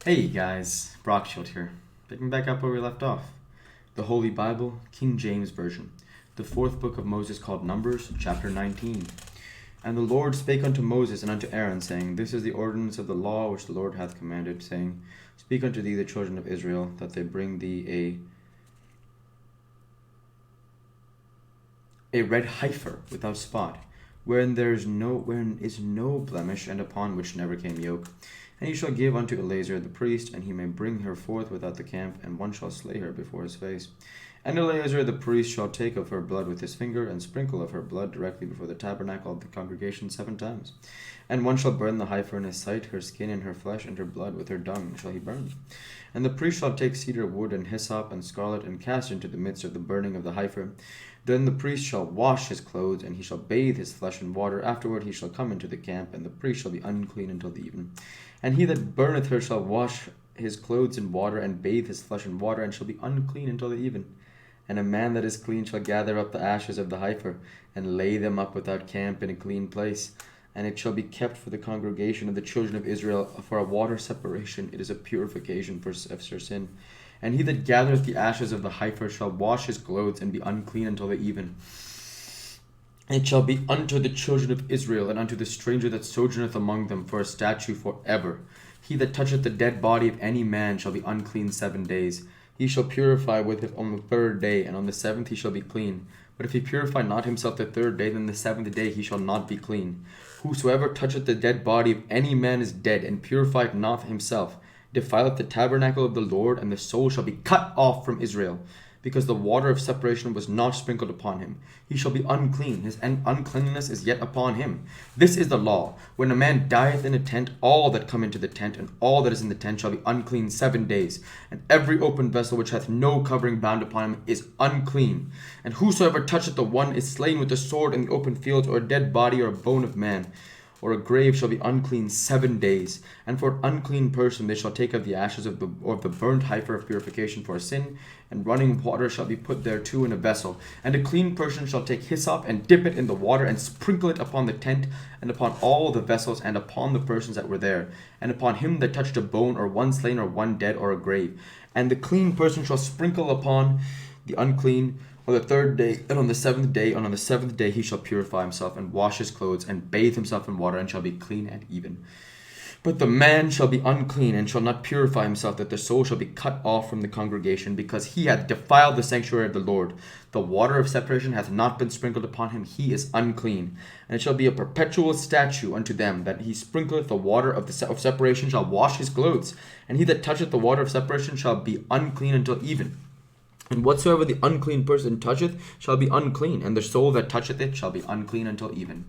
Hey guys, Brockshield here. Picking back up where we left off. The Holy Bible, King James Version. The fourth book of Moses called Numbers, chapter 19. And the Lord spake unto Moses and unto Aaron, saying, This is the ordinance of the law which the Lord hath commanded, saying, Speak unto thee the children of Israel, that they bring thee a red heifer without spot, wherein is no blemish, and upon which never came yoke. And he shall give unto Eleazar the priest, and he may bring her forth without the camp, and one shall slay her before his face. And Eleazar the priest shall take of her blood with his finger, and sprinkle of her blood directly before the tabernacle of the congregation 7 times. And one shall burn the heifer in his sight, her skin and her flesh and her blood with her dung shall he burn. And the priest shall take cedar wood and hyssop and scarlet, and cast into the midst of the burning of the heifer. Then the priest shall wash his clothes, and he shall bathe his flesh in water. Afterward he shall come into the camp, and the priest shall be unclean until the even. And he that burneth her shall wash his clothes in water, and bathe his flesh in water, and shall be unclean until the even. And a man that is clean shall gather up the ashes of the heifer, and lay them up without camp in a clean place. And it shall be kept for the congregation of the children of Israel for a water separation. It is a purification for sin. And he that gathereth the ashes of the heifer shall wash his clothes, and be unclean until the even. It shall be unto the children of Israel, and unto the stranger that sojourneth among them, for a statute for ever. He that toucheth the dead body of any man shall be unclean 7 days. He shall purify with it on the 3rd day, and on the 7th he shall be clean. But if he purify not himself the 3rd day, then the 7th day he shall not be clean. Whosoever toucheth the dead body of any man is dead, and purifieth not himself, defileth the tabernacle of the Lord, and the soul shall be cut off from Israel, because the water of separation was not sprinkled upon him. He shall be unclean, his uncleanness is yet upon him. This is the law. When a man dieth in a tent, all that come into the tent, and all that is in the tent shall be unclean 7 days. And every open vessel which hath no covering bound upon him is unclean. And whosoever toucheth the one is slain with the sword in the open fields, or a dead body, or a bone of man, or a grave, shall be unclean 7 days. And for an unclean person they shall take of the ashes of the burnt heifer of purification for a sin, and running water shall be put thereto in a vessel. And a clean person shall take hyssop, and dip it in the water, and sprinkle it upon the tent, and upon all the vessels, and upon the persons that were there, and upon him that touched a bone, or one slain, or one dead, or a grave. And the clean person shall sprinkle upon the unclean on the 3rd day, and on the 7th day, and on the 7th day he shall purify himself, and wash his clothes, and bathe himself in water, and shall be clean and even. But the man shall be unclean, and shall not purify himself, that the soul shall be cut off from the congregation, because he hath defiled the sanctuary of the Lord. The water of separation hath not been sprinkled upon him, he is unclean. And it shall be a perpetual statute unto them, that he sprinkleth the water of separation shall wash his clothes, and he that toucheth the water of separation shall be unclean until even. And whatsoever the unclean person toucheth shall be unclean, and the soul that toucheth it shall be unclean until even.